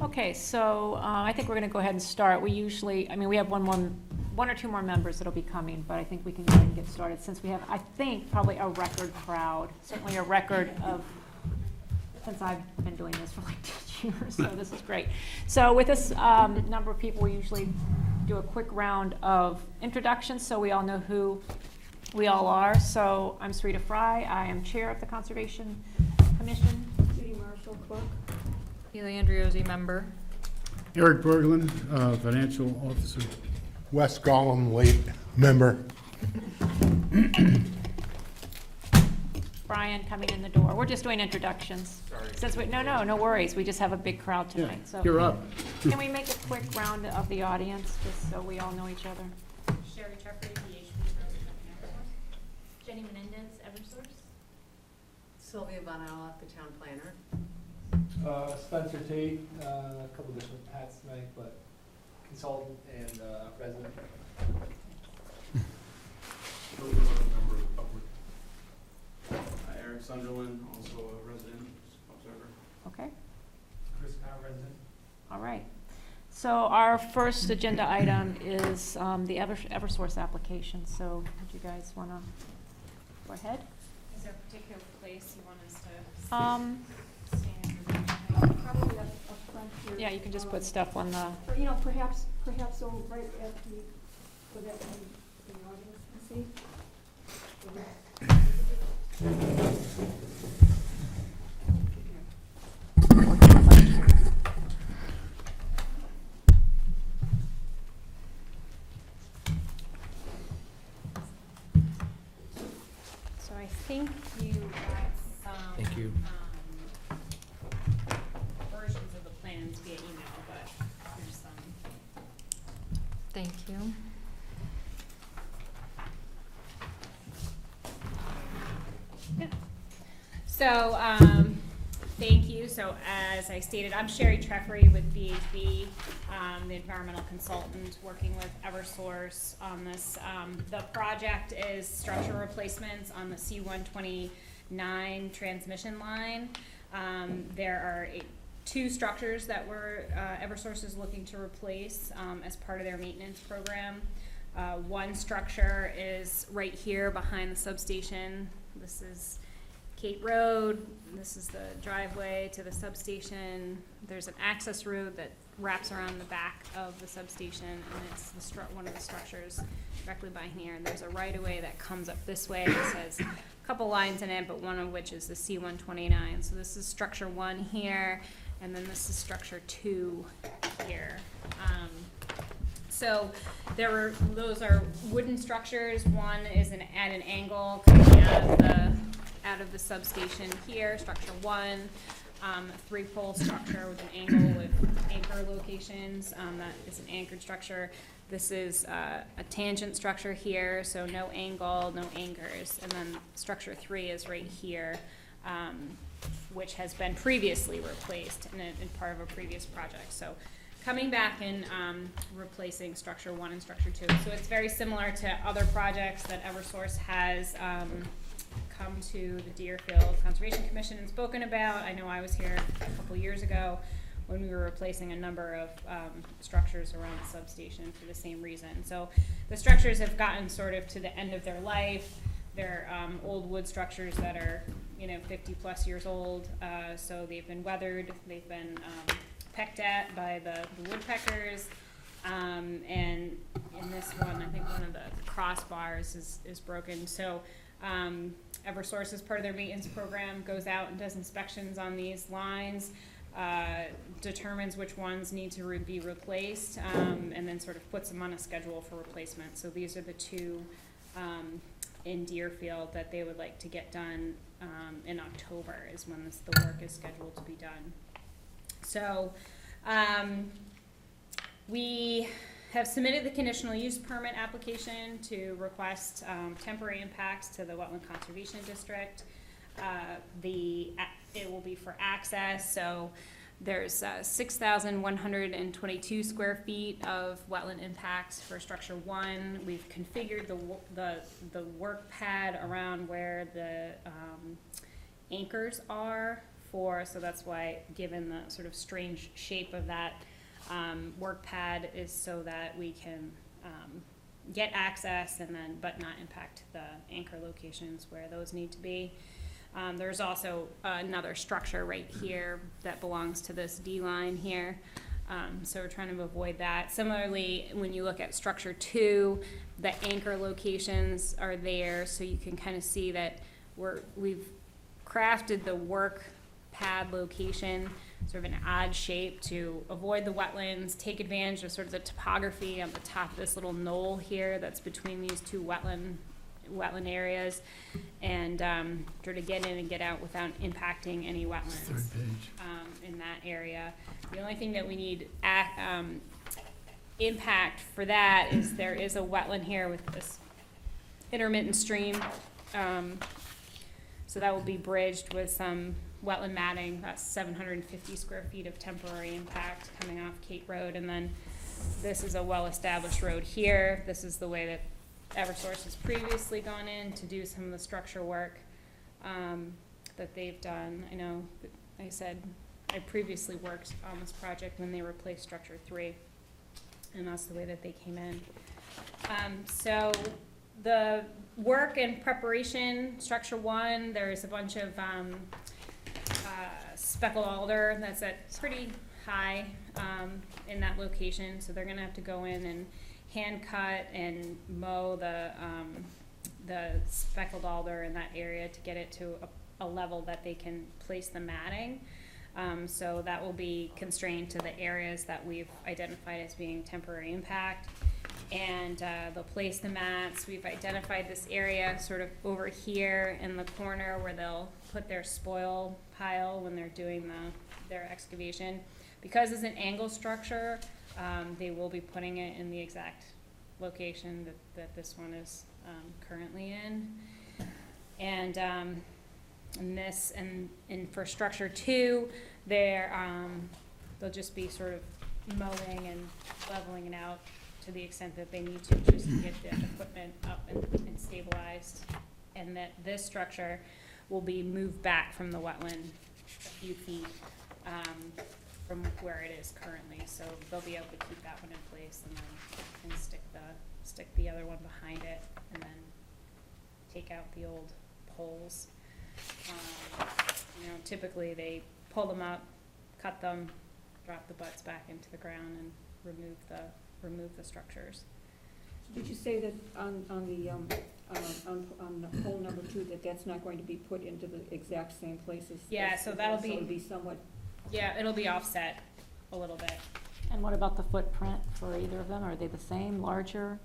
Okay, so I think we're going to go ahead and start. We usually, we have one or two more members that'll be coming, but I think we can go ahead and get started since we have, I think, probably a record crowd, certainly a record of, since I've been doing this for like 10 years, so this is great. So with this number of people, we usually do a quick round of introductions so we all know who we all are. So I'm Sarita Fry. I am chair of the Conservation Commission. Judy Marshall, clerk. Ely Andriozzi, member. Eric Berglund, financial officer. Wes Gollum, late member. Brian coming in the door. We're just doing introductions. Sorry. Since no worries. We just have a big crowd tonight. So You're up. can we make a quick round of the audience just so we all know each other? Sherry Jeffrey, PhD, Jenny Menendez, Eversource. Sylvia Von Alloff, the town planner. Spencer Tate, a couple different hats tonight, but consultant and resident. Eric Sunderland, also a resident observer. Okay. Chris Powell, resident. All right. So our first agenda item is the Eversource application. So would you guys want to go ahead? Is there a particular place you want us to Um, stand? Probably up front here. yeah, you can just put stuff on the. Or, perhaps so right at the, so that the audience can see. So I think you got some. Thank you. Versions of the plans via email, but here's some. Thank you. So, thank you. So as I stated, I'm Sherry Treffery with BHB, the environmental consultant working with Eversource on this. The project is structure replacements on the C129 transmission line. There are two structures that Eversource is looking to replace as part of their maintenance program. One structure is right here behind the substation. This is Kate Road. This is the driveway to the substation. There's an access road that wraps around the back of the substation, and it's one of the structures directly by here. And there's a right-of-way that comes up this way. It has a couple lines in it, but one of which is the C129. So this is structure 1 here, and then this is structure 2 here. So those are wooden structures. One is at an angle coming out of the substation here, structure 1, a 3-pole structure with an angle with anchor locations. That is an anchored structure. This is a tangent structure here, so no angle, no anchors. And then structure 3 is right here, which has been previously replaced in part of a previous project. So coming back and replacing structure 1 and structure 2. So it's very similar to other projects that Eversource has come to the Deerfield Conservation Commission and spoken about. I know I was here a couple years ago when we were replacing a number of structures around the substation for the same reason. So the structures have gotten sort of to the end of their life. They're old wood structures that are 50 plus years old. So they've been weathered. They've been pecked at by the woodpeckers. And in this one, I think one of the crossbars is broken. So Eversource, as part of their maintenance program, goes out and does inspections on these lines, determines which ones need to be replaced, and then sort of puts them on a schedule for replacement. So these are the two in Deerfield that they would like to get done in October is when the work is scheduled to be done. So we have submitted the conditional use permit application to request temporary impacts to the Wetland Conservation District. It will be for access, so there's 6,122 square feet of wetland impacts for structure 1. We've configured the work pad around where the anchors are before, so that's why, given the sort of strange shape of that, work pad is so that we can, get access and then, but not impact the anchor locations where those need to be. There's also another structure right here that belongs to this D line here. So we're trying to avoid that. Similarly, when you look at structure 2, the anchor locations are there, so you can kind of see that we've crafted the work pad location sort of an odd shape to avoid the wetlands, take advantage of sort of the topography on the top of this little knoll here that's between these two wetland areas, and sort of get in and get out without impacting any wetlands Third page. in that area. The only thing that we need impact for that is there is a wetland here with this intermittent stream. So that will be bridged with some wetland matting. That's 750 square feet of temporary impact coming off Kate Road. And then this is a well-established road here. This is the way that Eversource has previously gone in to do some of the structure work that they've done. I know, like I said, I previously worked on this project when they replaced structure 3, and that's the way that they came in. So the work and preparation, structure 1, there's a bunch of speckled alder that's at pretty high in that location, so they're gonna have to go in and hand cut and mow the speckled alder in that area to get it to a level that they can place the matting. So that will be constrained to the areas that we've identified as being temporary impact. And they'll place the mats. We've identified this area sort of over here in the corner where they'll put their spoil pile when they're doing their excavation. Because it's an angle structure, they will be putting it in the exact location that this one is currently in. And for structure 2, they'll just be sort of mowing and leveling it out to the extent that they need to, just to get the equipment up and stabilized. And that this structure will be moved back from the wetland a few feet from where it is currently. So they'll be able to keep that one in place and then stick the other one behind it, and then take out the old poles. Typically they pull them up, cut them, drop the butts back into the ground, and remove the structures. Did you say that on hole number 2, that's not going to be put into the exact same places? Yeah, so that'll be- So it'll be somewhat, Yeah, it'll be offset a little bit. And what about the footprint for either of them? Are they the same, larger?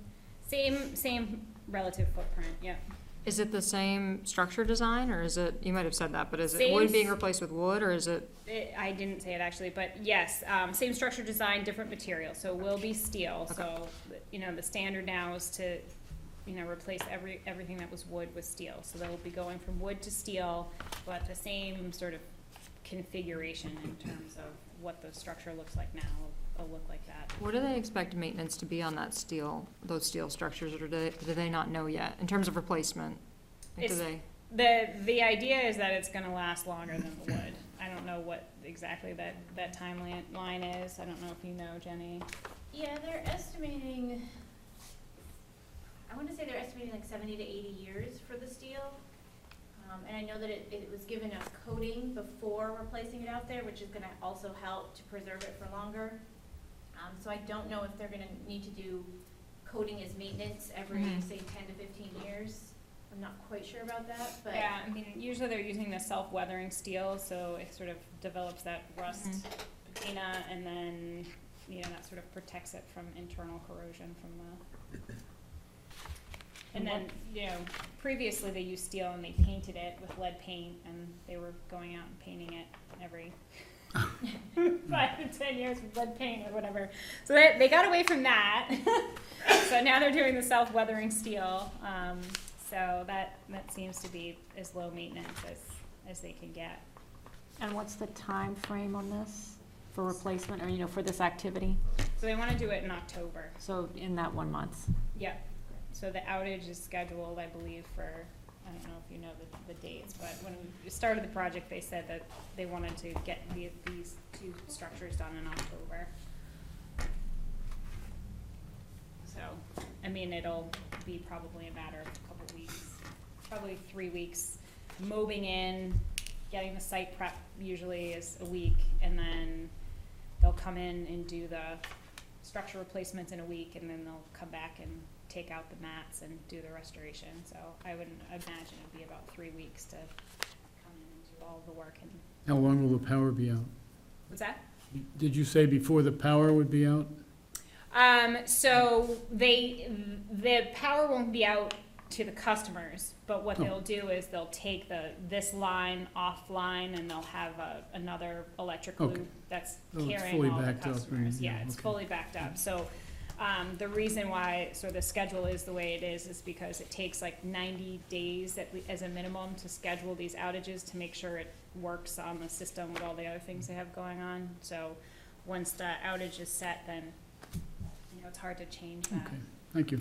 Same relative footprint, yeah. Is it the same structure design, or is it, you might have said that, but is it Same wood being s- replaced with wood, or is it? I didn't say it actually, but yes, same structure design, different material, so it will be steel. Okay. So, the standard now is to, replace everything that was wood with steel. So they'll be going from wood to steel, but the same sort of configuration in terms of what the structure looks like now will look like that. What do they expect maintenance to be on that steel, those steel structures, or do they not know yet, in terms of replacement? Like, do It's- they? The idea is that it's gonna last longer than the wood. I don't know what exactly that timeline is. I don't know if you know, Jenny. Yeah, they're estimating, I wanna say they're estimating like 70 to 80 years for the steel. And I know that it was given a coating before replacing it out there, which is gonna also help to preserve it for longer. So I don't know if they're gonna need to do coating as maintenance every, Mhm. say, 10 to 15 years. I'm not quite sure about that, but. Yeah, I mean, usually they're using the self-weathering steel, so it sort of develops that rust patina, and then, that sort of protects it from internal corrosion from the. And then, previously they used steel and they painted it with lead paint, and they were going out and painting it every 5 to 10 years with lead paint or whatever. So they got away from that. So now they're doing the self-weathering steel. So that seems to be as low maintenance as they can get. And what's the time frame on this for replacement, or, for this activity? So they wanna do it in October. So in that 1 month? Yep. So the outage is scheduled, I believe, for I don't know if you know the dates, but when we started the project, they said that they wanted to get these two structures done in October. So, I mean, it'll be probably a matter of a couple weeks, probably 3 weeks, moving in, getting the site prep usually is a week, and then they'll come in and do the structure replacements in a week, and then they'll come back and take out the mats and do the restoration. So I would imagine it'd be about 3 weeks to come in and do all the work. And How long will the power be out? what's that? Did you say before the power would be out? So the power won't be out to the customers, but what Oh. they'll do is they'll take this line offline, and they'll have another electric Okay. loop that's Oh, it's carrying fully all the backed up and- customers. yeah, Yeah, it's okay. fully backed up. So, the reason why sort of the schedule is the way it is because it takes like 90 days as a minimum to schedule these outages to make sure it works on the system with all the other things they have going on. So, once the outage is set, then, it's hard to change that. Okay, thank you.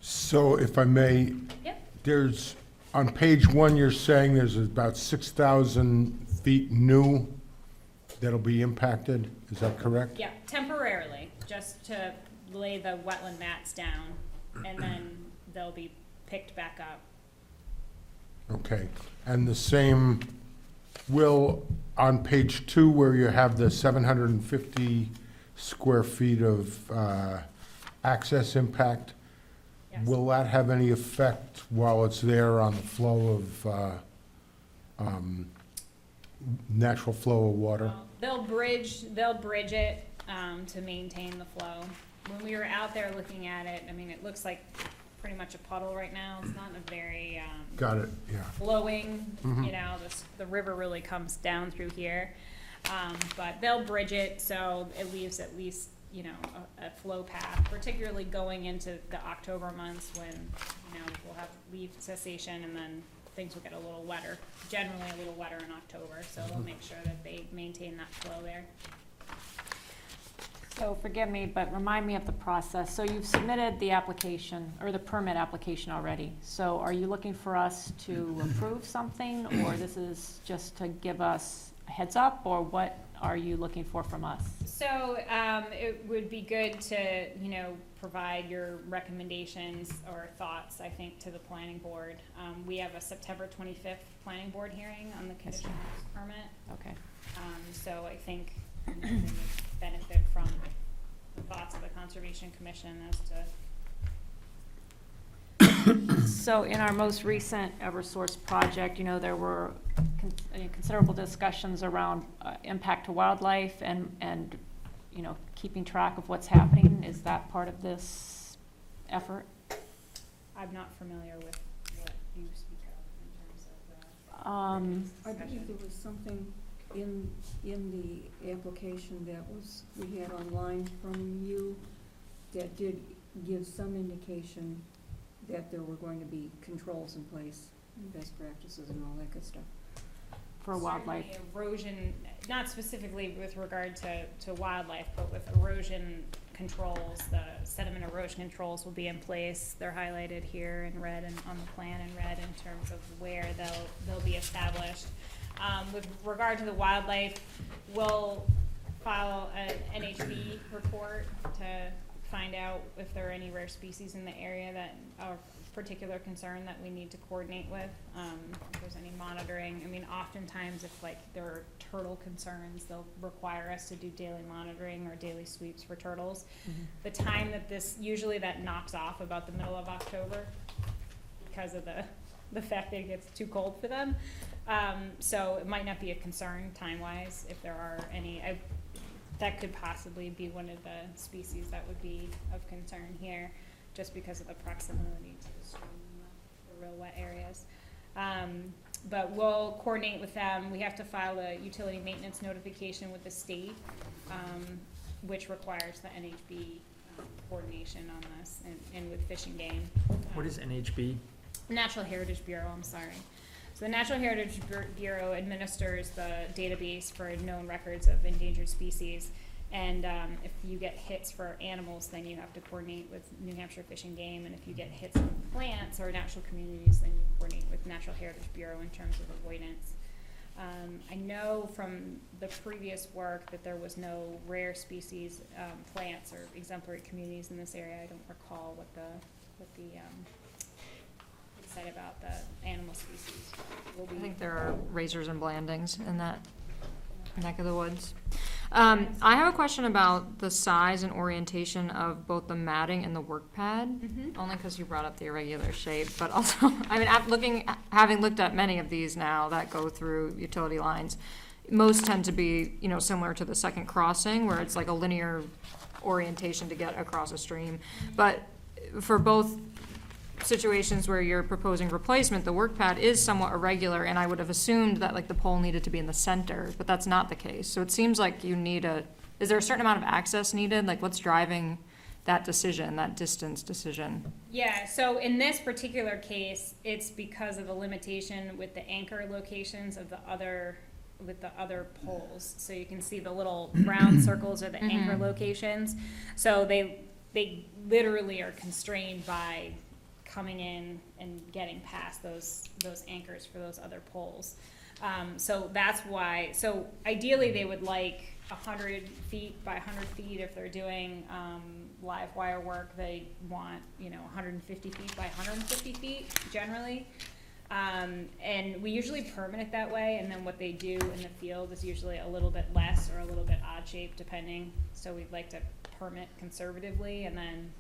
So if I may, Yep. there's, on page 1, you're saying there's about 6,000 feet new that'll be impacted, is that correct? Yeah, temporarily, just to lay the wetland mats down, and then they'll be picked back up. Okay, and the same will, on page 2, where you have the 750 square feet of access impact, Yes. will that have any effect while it's there on the flow of, natural flow of water? Well, They'll bridge it, to maintain the flow. When we were out there looking at it, I mean, it looks like pretty much a puddle right now. It's not a very, Got it, yeah. flowing, Mhm. the river really comes down through here. But they'll bridge it, so it leaves at least, a flow path, particularly going into the October months when, we'll have leaf cessation, and then things will get a little wetter, generally a little wetter in October, so they'll make sure that they maintain that flow there. So forgive me, but remind me of the process. So you've submitted the application, or the permit application already. So are you looking for us to approve something, or this is just to give us a heads up, or what are you looking for from us? So, it would be good to, provide your recommendations or thoughts, I think, to the planning board. We have a September 25th planning board hearing on the conditional use permit. Okay. So I think they would benefit from the thoughts of the Conservation Commission as to. So in our most recent Eversource project, there were considerable discussions around impact to wildlife and keeping track of what's happening. Is that part of this effort? I'm not familiar with what you speak of in terms of I believe there was something in the application that we had online from you that did give some indication that there were going to be controls in place, best practices and all that good stuff. For wildlife? Certainly erosion, not specifically with regard to wildlife, but with erosion controls, the sediment erosion controls will be in place. They're highlighted here in red and on the plan in red in terms of where they'll be established. With regard to the wildlife, we'll file an NHB report to find out if there are any rare species in the area that are of particular concern that we need to coordinate with. If there's any monitoring, oftentimes if there are turtle concerns, they'll require us to do daily monitoring or daily sweeps for turtles. The time that usually that knocks off about the middle of October because of the fact that it gets too cold for them. So it might not be a concern time-wise if there are any. That could possibly be one of the species that would be of concern here, just because of the proximity to the stream and the real wet areas. But we'll coordinate with them. We have to file a utility maintenance notification with the state, which requires the NHB coordination on this and with Fish and Game. What is NHB? Natural Heritage Bureau, I'm sorry. So the Natural Heritage Bureau administers the database for known records of endangered species. And if you get hits for animals, then you have to coordinate with New Hampshire Fish and Game, and if you get hits on plants or natural communities, then you coordinate with Natural Heritage Bureau in terms of avoidance. I know from the previous work that there was no rare species, plants or exemplary communities in this area. I don't recall what the it said about the animal species. Will I we- think there are razors and blandings in that neck of the woods. I have a question about the size and orientation of both the matting and the work pad, Mhm. only because you brought up the irregular shape, but also, I mean, having looked at many of these now that go through utility lines, most tend to be, you know, similar to the second crossing, where it's like a linear orientation to get across a stream. But for both situations where you're proposing replacement, the work pad is somewhat irregular, and I would have assumed that like the pole needed to be in the center, but that's not the case. So it seems like you need is there a certain amount of access needed? Like what's driving that decision, that distance decision? Yeah, so in this particular case, it's because of the limitation with the anchor locations of the other poles. So you can see the little round circles are the anchor locations. So they literally are constrained by coming in and getting past those anchors for those other poles. So that's why, so ideally they would like 100 feet by 100 feet. If they're doing live wire work, they want, 150 feet by 150 feet generally. And we usually permit it that way, and then what they do in the field is usually a little bit less or a little bit odd shaped depending. So we'd like to permit conservatively and then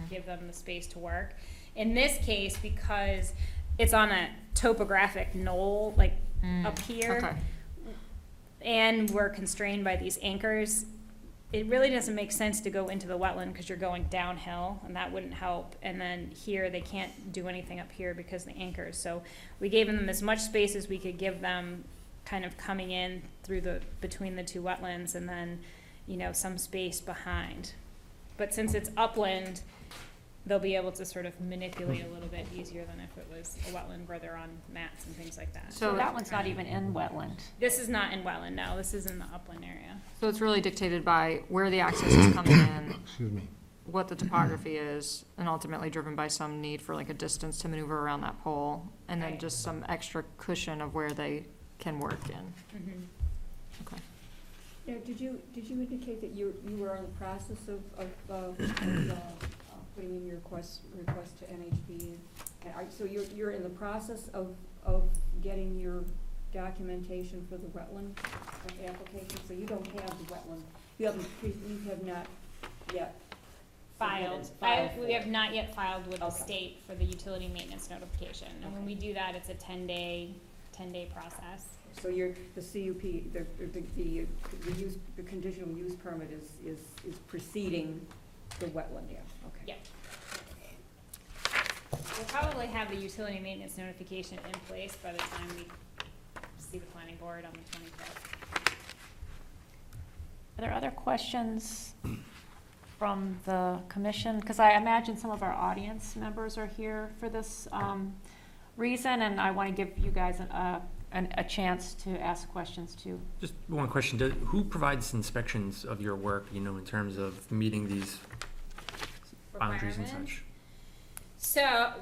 give them the space to work. In this case, because it's on a topographic knoll, like up here, Okay. and we're constrained by these anchors, it really doesn't make sense to go into the wetland because you're going downhill, and that wouldn't help. And then here, they can't do anything up here because of the anchors. So we gave them as much space as we could give them, kind of coming in through between the two wetlands, and then, some space behind. But since it's upland, they'll be able to sort of manipulate a little bit easier than if it was a wetland where they're on mats and things like that. So that one's not even in wetland. This is not in wetland, no, this is in the upland area. So it's really dictated by where the access is coming in, Excuse me. what the topography is, and ultimately driven by some need for like a distance to maneuver around that pole, and then Right. just some extra cushion of where they can work in. Okay. Now, did you indicate that you were in the process of putting in your request to NHB? So you're in the process of getting your documentation for the wetland application, so you don't have the wetland, you have not yet Filed. submitted. We have not yet filed with the Okay. state for the utility maintenance notification. And when we do that, it's a 10-day process. So the CUP, the conditional use permit is preceding the wetland, yeah, okay. Yeah. We'll probably have the utility maintenance notification in place by the time we see the planning board on the 25th. Are there other questions from the commission? Because I imagine some of our audience members are here for this reason, and I want to give you guys a chance to ask questions too. Just one question, who provides inspections of your work, in terms of meeting these boundaries and Requirements. such? So,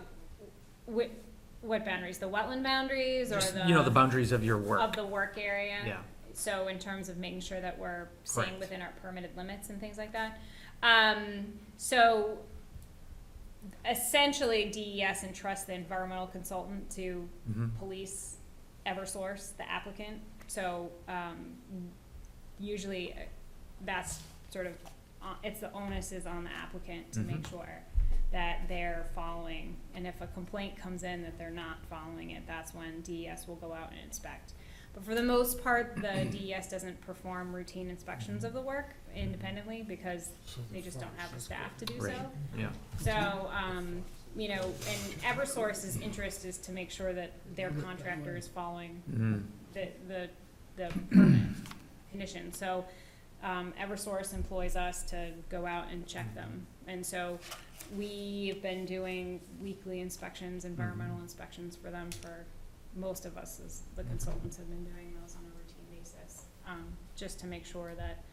what boundaries? The wetland boundaries or Just, the? the boundaries of your work. Of the work area? Yeah. So in terms of making sure that we're staying Correct. within our permitted limits and things like that. So essentially DES entrusts the environmental consultant to Mhm. police Eversource, the applicant. So usually that's sort of, it's the onus is on the applicant to make sure that they're following. And if a complaint comes in that they're not following it, that's when DES will go out and inspect. But for the most part, the DES doesn't perform routine inspections of the work independently because they just don't have the staff to do Right. so. Yeah. So, and Eversource's interest is to make sure that their contractor is following Mhm. the permit conditions. So, Eversource employs us to go out and check them. And so we've been doing weekly inspections, environmental inspections for them for most of us as the consultants have been doing those on a routine basis, just to make sure that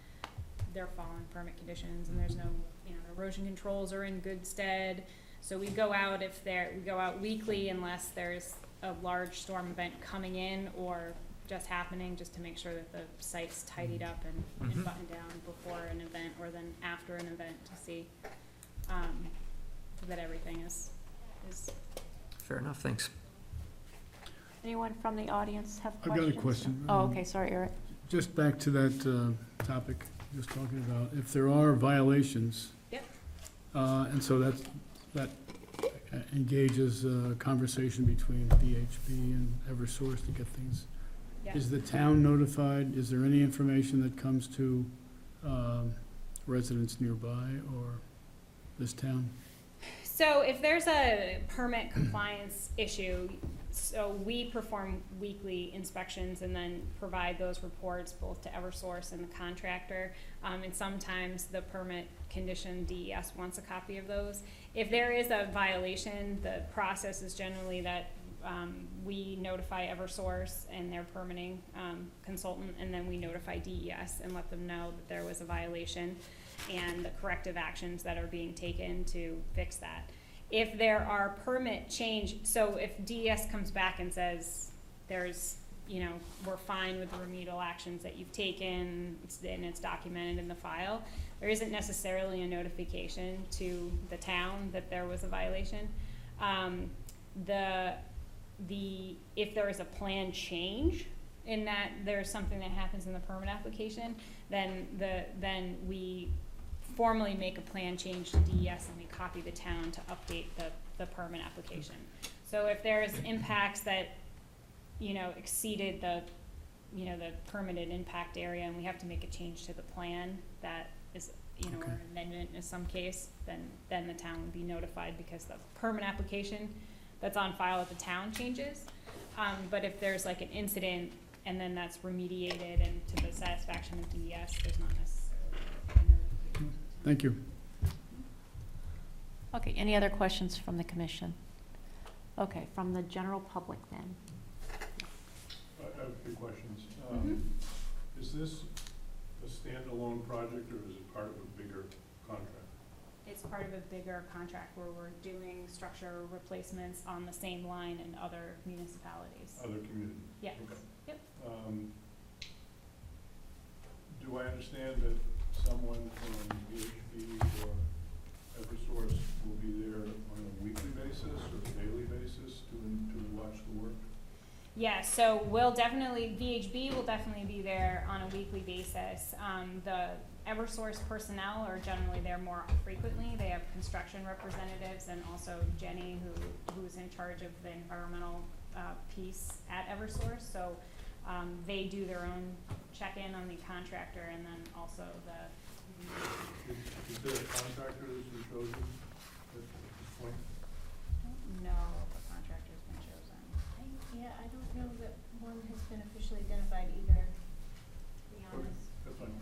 they're following permit conditions and there's no, you know, erosion controls are in good stead. So we go out we go out weekly unless there's a large storm event coming in or just happening, just to make sure that the site's tidied up and Mhm. buttoned down before an event or then after an event to see, that everything is Fair enough, thanks. Anyone from the audience have I've questions? got a question. Oh, okay, sorry, Eric. Just back to that topic just talking about, if there are violations. Yep. And so that engages a conversation between VHB and Eversource to get things. Yeah. Is the town notified? Is there any information that comes to residents nearby or this town? So if there's a permit compliance issue, so we perform weekly inspections and then provide those reports both to Eversource and the contractor. And sometimes the permit condition DES wants a copy of those. If there is a violation, the process is generally that we notify Eversource and their permitting consultant, and then we notify DES and let them know that there was a violation and the corrective actions that are being taken to fix that. If there are permit change, so if DES comes back and says there's, you know, we're fine with the remedial actions that you've taken, and it's documented in the file, there isn't necessarily a notification to the town that there was a violation. If there is a plan change in that there's something that happens in the permit application, then we formally make a plan change to DES and we copy the town to update the permit application. So if there's impacts that, you know, exceeded the permitted impact area and we have to make a change to the plan that is, you know, or an amendment in some case, then the town would be notified because the permit application that's on file at the town changes. But if there's like an incident and then that's remediated and to the satisfaction of DES, there's not necessarily a notification. Thank you. Okay, any other questions from the commission? Okay, from the general public then. I have a few questions. Mhm. Is this a standalone project or is it part of a bigger contract? It's part of a bigger contract where we're doing structure replacements on the same line in other municipalities. Other communities? Yes, Okay. yep. Do I understand that someone from VHB or Eversource will be there on a weekly basis or daily basis to watch the work? Yeah, so VHB will definitely be there on a weekly basis. The Eversource personnel are generally there more frequently. They have construction representatives and also Jenny, who's in charge of the environmental piece at Eversource. So they do their own check-in on the contractor and then also Is there a contractor that's been chosen at this point? no, the contractor's been chosen. I don't know that one has been officially identified either, to be honest. That's fine.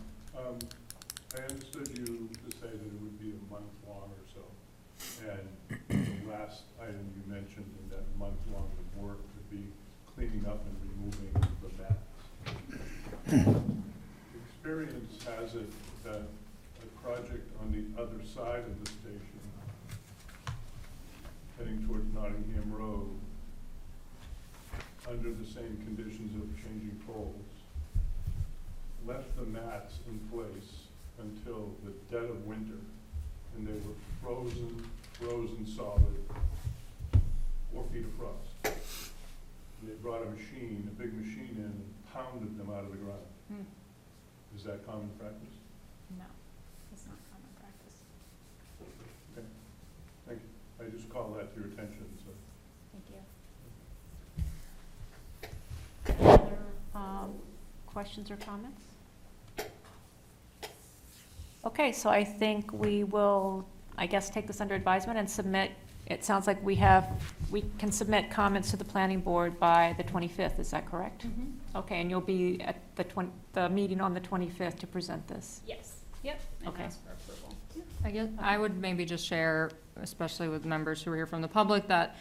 I understood you to say that it would be a month long or so. And the last item you mentioned in that month long of work would be cleaning up and removing the mats. Experience has it that a project on the other side of the station, heading towards Nottingham Road, under the same conditions of changing poles, left the mats in place until the dead of winter, and they were frozen solid, 4 feet of frost. And they brought a big machine in, and pounded them out of the ground. Hmm. Is that common practice? No, it's not common practice. Okay, thank you. I just call that to your attention, so. Thank you. Other questions or comments? Okay, so I think we will, I guess, take this under advisement and submit. It sounds like we can submit comments to the planning board by the 25th, is that correct? Mm-hmm. Okay, and you'll be at the meeting on the 25th to present this? Yes, yep, and Okay. ask for approval. I guess I would maybe just share, especially with members who are here from the public, that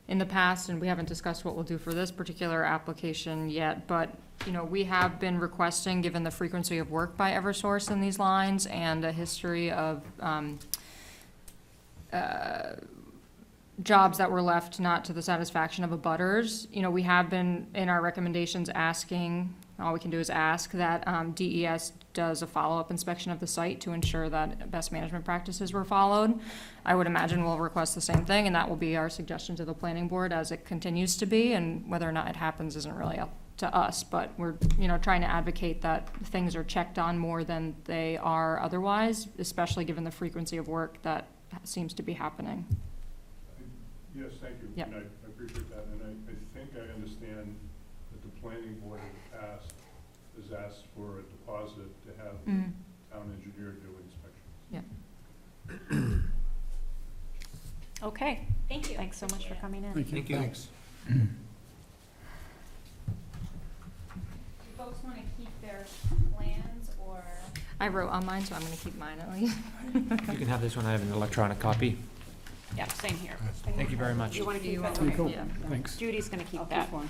in the past, and we haven't discussed what we'll do for this particular application yet, but you know, we have been requesting, given the frequency of work by Eversource in these lines and a history of, jobs that were left not to the satisfaction of abutters, you know, we have been, in our recommendations, asking, all we can do is ask that DES does a follow-up inspection of the site to ensure that best management practices were followed. I would imagine we'll request the same thing, and that will be our suggestion to the planning board as it continues to be, and whether or not it happens isn't really up to us, but we're, you know, trying to advocate that things are checked on more than they are otherwise, especially given the frequency of work that seems to be happening. Yes, thank you. Yep. And I appreciate that, and I think I understand that the planning board has asked for a deposit to have the town engineer do inspections. Yeah. Okay, Thank you. thanks so much for coming in. Thank you. Thank you. Thanks. Do folks wanna keep their plans, or? I wrote on mine, so I'm gonna keep mine at least. You can have this one, I have an electronic copy. Yeah, same here. Thank you very much. You wanna keep that? Pretty Okay. cool. Yeah. Thanks. Judy's gonna keep I'll that. keep one.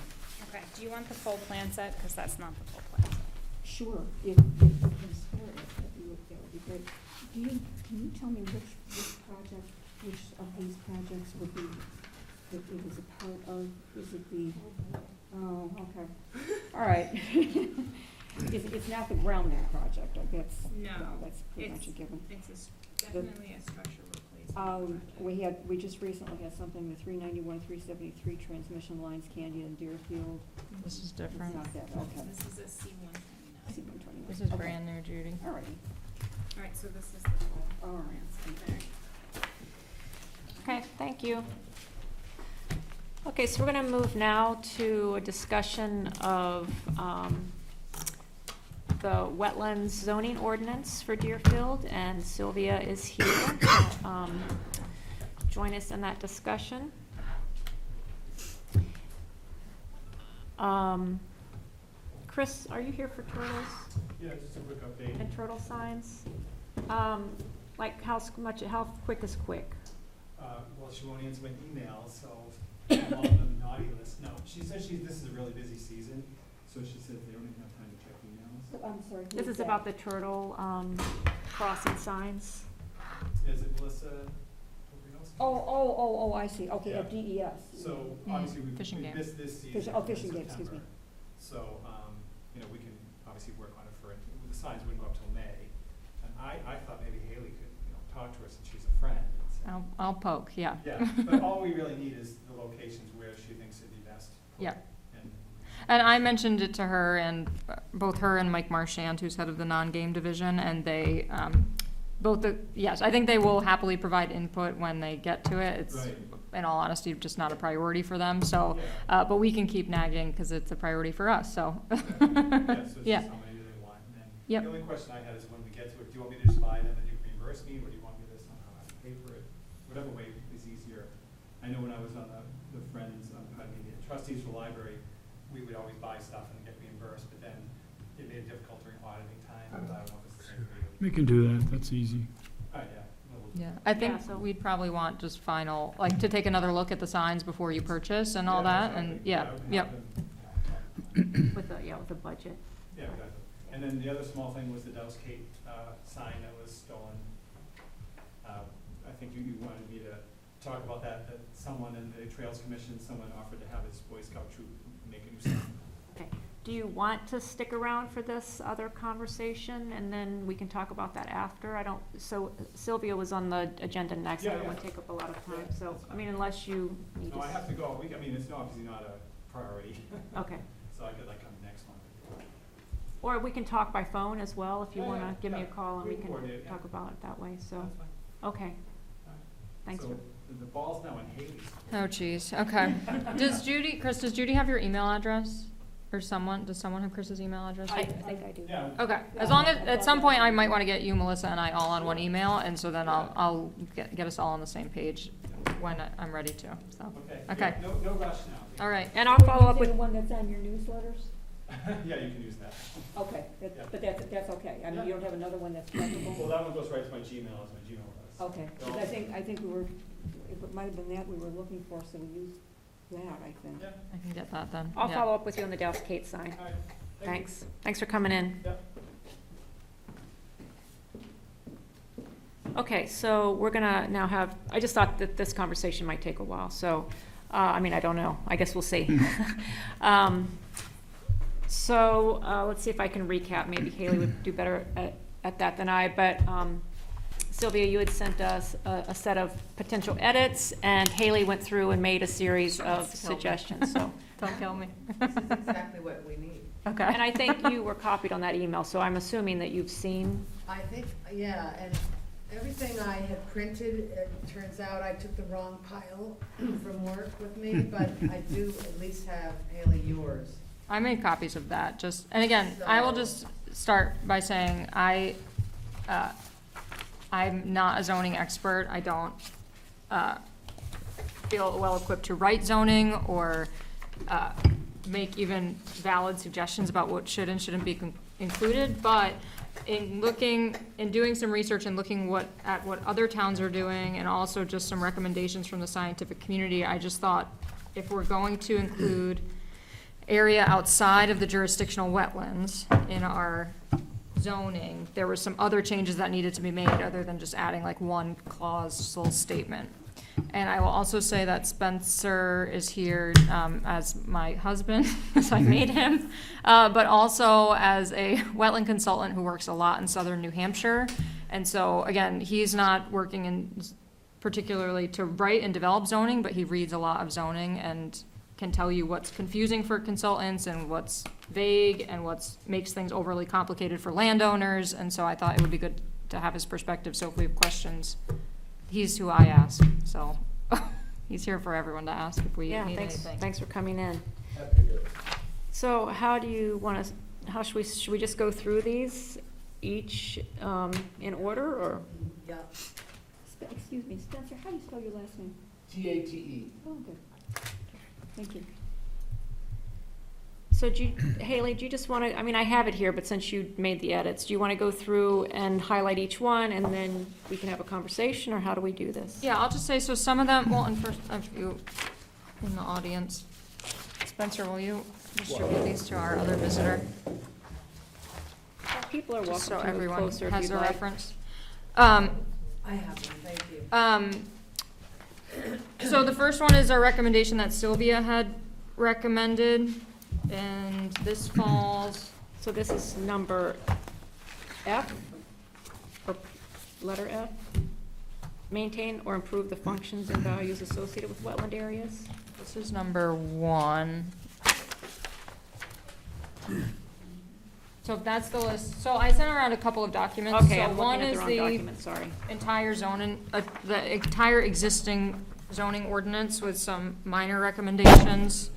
Okay, do you want the full plan set? Cause that's not the full plan set. Sure, if you can spare it, that would be great. Can you tell me which of these projects would be, that it is a part of, is it the, oh, okay, all right. It's not the grounding project, that's, No, that's pretty much a it's- given. It's definitely a structure replacement. We just recently had something, the 391, 373 transmission lines, Canyon and Deerfield. This is It's different. not that, okay. This is a C-129. C-129. This is Okay. brand new, Judy. All righty, Alright, so this is the full all right. plan set. Okay, thank you. Okay, so we're gonna move now to a discussion of, the wetlands zoning ordinance for Deerfield, and Sylvia is here to, join us in that discussion. Chris, are you here for turtles Yeah, just a quick update. and turtle signs? Like how quick is quick? Well, she won't answer my email, so I'm on the naughty list. No, she said this is a really busy season, so she said they don't even have time to check emails. I'm sorry. who This is that? about the turtle, crossing signs. Is it Melissa Tobriowski? Oh, I see, okay, Yeah. at DES. So obviously Fishing we game. missed this season. Fishing- oh, fishing game, excuse me. September. So, you know, we can obviously work on it the signs wouldn't go up till May. And I thought maybe Haley could, you know, talk to her since she's a friend. and say- I'll poke, yeah. Yeah, but all we really need is the locations where she thinks it'd be best. put. Yeah. And And I mentioned it to her and both her and Mike Marchand, who's head of the non-game division, and they, yes, I think they will happily provide input when they get to it. It's, Right. in all honesty, just not a priority for them, so, Yeah. but we can keep nagging because it's a priority for us, so. Yeah, so it's just Yeah. how many do they want? And then Yep. the only question I had is when we get to it, do you want me to just buy them and you reimburse me, or do you want me to somehow have to pay for it? Whatever way is easier. I know when I was on the Friends, the trustees for the library, we would always buy stuff and get reimbursed, but then it made it difficult during auditing time, but I don't know if it's the same for you. We can do that, that's easy. Yeah. Well, we'll- Yeah, I think Yeah, so- we'd probably want just final, like, to take another look at the signs before you purchase and all Yeah, that, that's and, something. yeah, I would yep. have them- With the budget. Yeah, exactly. And then the other small thing was the Douse Cape sign that was stolen. I think you wanted me to talk about that someone in the Trails Commission, someone offered to have his Boy Scout troop make a new sign. Okay. Do you want to stick around for this other conversation, and then we can talk about that after? So Sylvia was on the agenda next, I Yeah, don't yeah. want to take up a lot of time, Yeah, so, that's I mean, unless you need to. No, I have to go. It's obviously not a priority, Okay. so I could come next month. Or we can talk by phone as well, if you Yeah, want yeah, to give me a yeah. call, and We we can can coordinate, yeah. talk about it that way, so, That's fine. okay. Alright. Thanks So for, the ball's now in Haley's. Oh, geez, okay. Chris, does Judy have your email address? Or does someone have Chris's email address? I think I do. Yeah. Okay, as long as, at some point, I might wanna get you, Melissa, and I all on one email, and so then I'll get us all on the same page when I'm ready to, so. Okay. Yeah, no rush now. All right, And I'll follow up Using with, the one that's on your newsletters? Yeah, you can use that. Okay, Yeah. but that's okay, I mean, you don't have another one that's Well, preferable? that one goes right to my Gmail, as my Gmail does. Okay, 'cause I think we were, it might have been that we were looking for, so we used that, I think. Yeah, I can get that then. I'll Yeah. follow up with you on the Douse Kate sign. all right. Thanks. Thanks for coming in. Yep. Okay, so we're gonna now have, I just thought that this conversation might take a while, so, I mean, I don't know. I guess we'll see. Let's see if I can recap. Maybe Haley would do better at that than I, but, Sylvia, you had sent us a set of potential edits, and Haley went through and made a series of suggestions, so. Don't kill me. This is exactly what we need. And Okay. I think you were copied on that email, so I'm assuming that you've seen. I think, yeah, and everything I had printed, it turns out I took the wrong pile from work with me, but I do at least have, Haley, yours. I made copies of that, just, and again, I will just start by saying, I'm not a zoning expert. I don't, feel well-equipped to write zoning or, make even valid suggestions about what should and shouldn't be included, but in doing some research and looking at what other towns are doing, and also just some recommendations from the scientific community, I just thought, if we're going to include area outside of the jurisdictional wetlands in our zoning, there were some other changes that needed to be made, other than just adding like one clausal statement. And I will also say that Spencer is here as my husband, as I made him, but also as a wetland consultant who works a lot in southern New Hampshire. And so, again, he's not working in particularly to write and develop zoning, but he reads a lot of zoning and can tell you what's confusing for consultants and what's vague and what's makes things overly complicated for landowners. And so I thought it would be good to have his perspective. So if we have questions, he's who I ask. So he's here for everyone to ask if we need anything. Thanks for coming in. So how do you want to, should we just go through these each in order, or? Yeah. Excuse me, Spencer, how do you spell your last name? T-A-T-E. Oh, good. Thank you. So Haley, do you just want to, I mean, I have it here, but since you made the edits, do you want to go through and highlight each one, and then we can have a conversation, or how do we do this? Yeah, I'll just say, so some of them, well, and first, if you, in the audience, Spencer, will you distribute these to our other visitor? People are Just welcome so to move everyone closer if has you'd a like. reference. I have one, thank you. So the first one is our recommendation that Sylvia had recommended, and this falls, So this is number F, or letter F? Maintain or improve the functions and values associated with wetland areas? this is number 1. So if that's the list, so I sent around a couple of documents. Okay, So I'm one looking at is the wrong the document, sorry. entire zoning, the entire existing zoning ordinance with some minor recommendations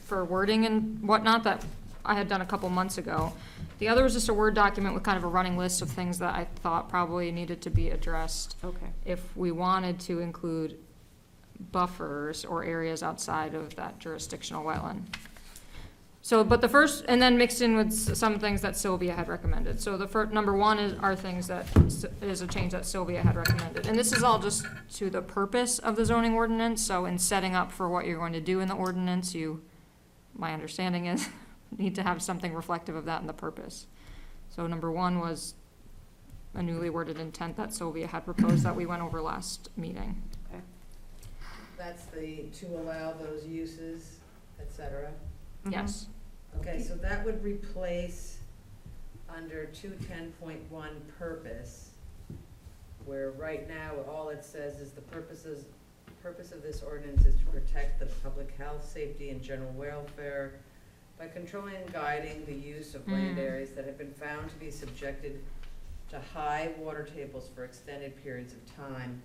for wording and whatnot that I had done a couple months ago. The other was just a Word document with kind of a running list of things that I thought probably needed to be addressed Okay. if we wanted to include buffers or areas outside of that jurisdictional wetland. So, but the first, and then mixed in with some things that Sylvia had recommended. So the first, number 1 are things that is a change that Sylvia had recommended. And this is all just to the purpose of the zoning ordinance. So in setting up for what you're going to do in the ordinance, my understanding is, need to have something reflective of that in the purpose. So number 1 was a newly worded intent that Sylvia had proposed that we went over last meeting. That's to allow those uses, et cetera. Yes. Okay, so that would replace under 210.1 purpose, where right now, all it says is the purpose of this ordinance is to protect the public health, safety, and general welfare by controlling and guiding the use of land areas that have been found to be subjected to high water tables for extended periods of time.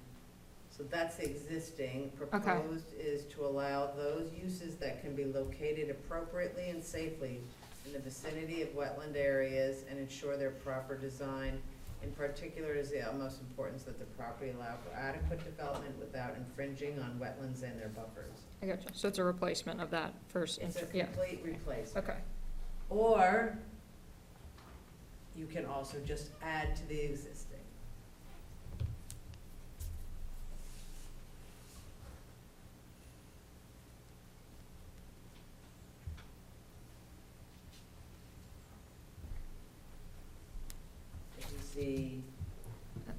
So that's existing. Proposed is to allow those uses that can be located appropriately and safely in the vicinity of wetland areas and ensure their proper design. In particular, is the utmost importance that the property allow for adequate development without infringing on wetlands and their buffers. I gotcha. So it's a replacement of that first, It's a yeah. complete replacement. Okay. Or you can also just add to the existing. see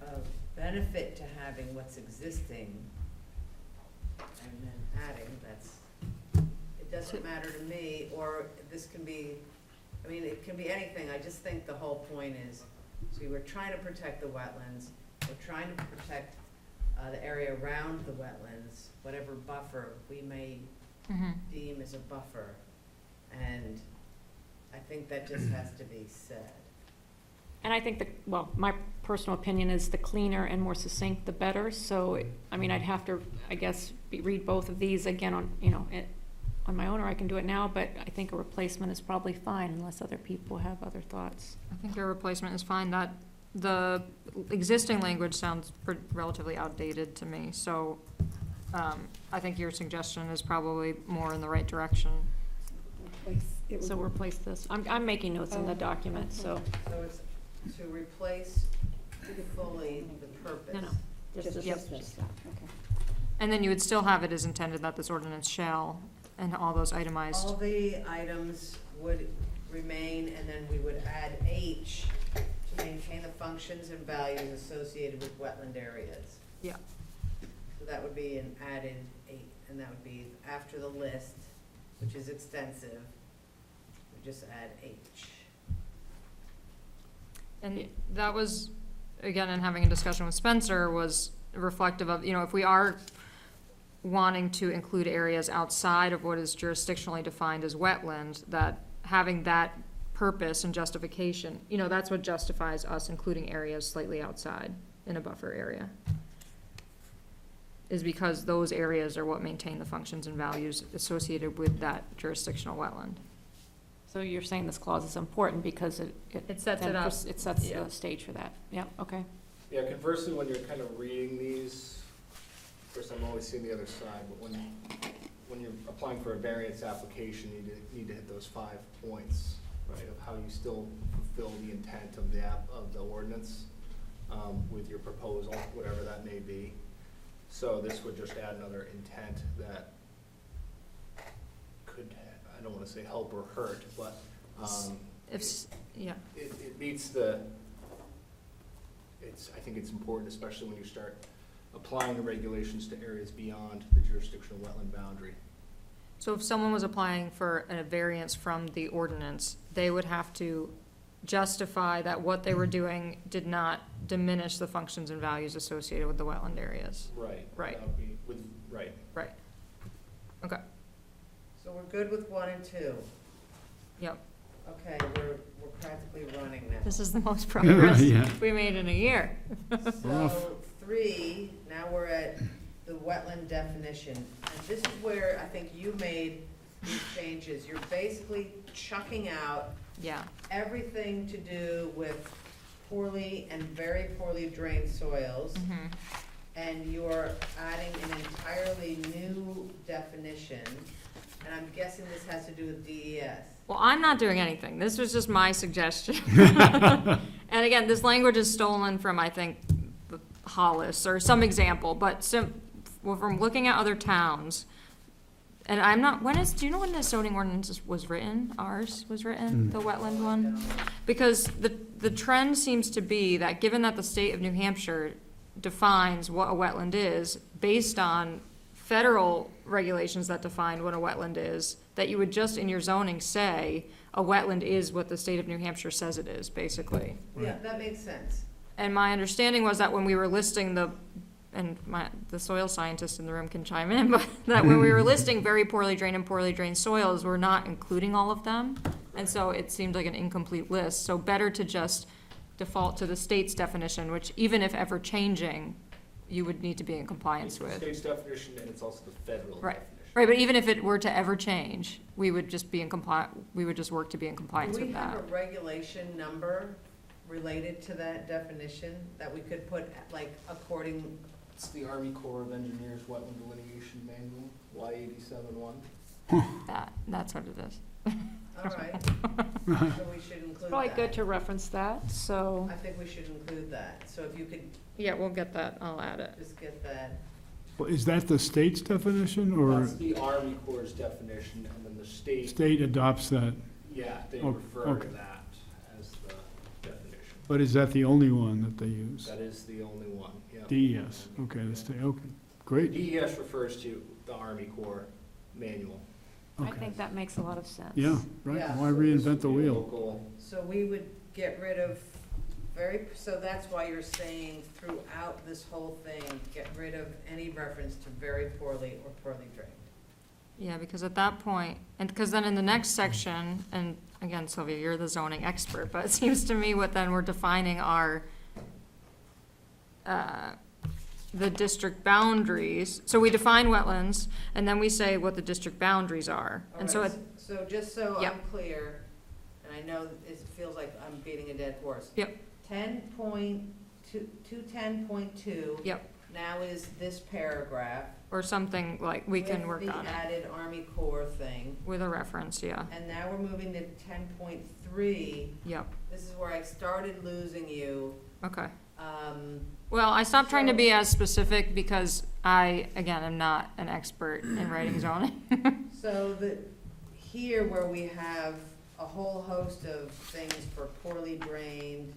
a benefit to having what's existing and then adding, it doesn't matter to me, or this can be, I mean, it can be anything. I just think the whole point is, see, we're trying to protect the wetlands, we're trying to protect the area around the wetlands, whatever buffer we may deem as a buffer. And I think that just has to be said. And I think well, my personal opinion is the cleaner and more succinct, the better. So, I mean, I'd have to, I guess, read both of these again on, on my own, or I can do it now, but I think a replacement is probably fine unless other people have other thoughts. I think your replacement is fine. That, the existing language sounds relatively outdated to me, so, I think your suggestion is probably more in the right direction. So replace this. I'm making notes in the document, so. So it's to replace fully the purpose. No. Just Yep. this. Okay. And then you would still have it as intended that this ordinance shall, and all those itemized. All the items would remain, and then we would add H to maintain the functions and values associated with wetland areas. Yeah. So that would be an added H, and that would be after the list, which is extensive, we just add H. And that was, again, in having a discussion with Spencer, was reflective of, if we are wanting to include areas outside of what is jurisdictionally defined as wetland, that having that purpose and justification, that's what justifies us including areas slightly outside in a buffer area. Is because those areas are what maintain the functions and values associated with that jurisdictional wetland. So you're saying this clause is important because it sets it up. It sets Yeah. the stage for that. Yeah, okay. Yeah, conversely, when you're kind of reading these, of course, I'm always seeing the other side, but when you're applying for a variance application, you need to hit those 5 points, right, of how you still fulfill the intent of the ordinance with your proposal, whatever that may be. So this would just add another intent that could, I don't want to say help or hurt, but it meets I think it's important, especially when you start applying the regulations to areas beyond the jurisdictional wetland boundary. So if someone was applying for a variance from the ordinance, they would have to justify that what they were doing did not diminish the functions and values associated with the wetland areas. Right. Right. That would be right. Right. Okay, So we're good with 1 and 2. yep. Okay, we're practically running now. This is the most progress Yeah. we made in a year. So 3, now we're at the wetland definition. And this is where I think you made these changes. You're basically chucking out Yeah, everything to do with poorly and very poorly drained soils. And you're adding an entirely new definition. And I'm guessing this has to do with DES. well, I'm not doing anything. This was just my suggestion. And again, this language is stolen from, I think, Hollis or some example, but from looking at other towns, and I'm not, do you know when the zoning ordinance was written? Ours was written, the wetland one? Because the trend seems to be that given that the state of New Hampshire defines what a wetland is based on federal regulations that define what a wetland is, that you would just in your zoning say a wetland is what the state of New Hampshire says it is, basically. Yeah, that makes sense. And my understanding was that when we were listing the soil scientist in the room can chime in, but that when we were listing very poorly drained and poorly drained soils, we're not including all of them. And so it seemed like an incomplete list. So better to just default to the state's definition, which even if ever changing, you would need to be in compliance It's the with. state's definition, and it's also the federal Right. definition. Right, but even if it were to ever change, we would just be in we would just work to be in compliance Do with we have that. a regulation number related to that definition that we could put, like, according, It's the Army Corps of Engineers Wetland Delineation Manual, Y87-1. That's what it is. all right, so we should include that. Probably good to reference that, so. I think we should include that, so if you could Yeah, we'll get that, I'll add it. just get that. Well, is that the state's definition, or That's the Army Corps' definition, and then the state, state adopts that? yeah, they Oh, refer okay. to that as the definition. But is that the only one that they use? That is the only one, yeah. DES, okay, okay, great, DES refers to the Army Corps manual. I okay. think that makes a lot of sense. Yeah, right, Yeah. why reinvent the wheel? Local, So we would get rid of so that's why you're saying throughout this whole thing, get rid of any reference to very poorly or poorly drained. Yeah, because at that point, and because then in the next section, and again, Sylvia, you're the zoning expert, but it seems to me what then we're defining are the district boundaries. So we define wetlands, and then we say what the district boundaries are. And so, Alright, so just so Yep. I'm clear, and I know that it feels like I'm beating a dead horse. Yep. 210.2 Yep. now is this paragraph. or something like, we can work on With it the added Army Corps thing. with a reference, yeah, And now we're moving to 10.3. yep, This is where I started losing you. okay. Um, Well, I stopped trying to be as specific because I, again, am not an expert in writing zoning. So that, here where we have a whole host of things for poorly drained,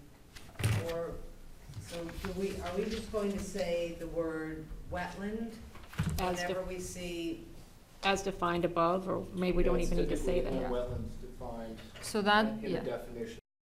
or, so are we just going to say the word wetland As whenever we see, As defined above, or maybe we don't it's even need to say typically in that. the wetlands defined So that, in yeah. the definition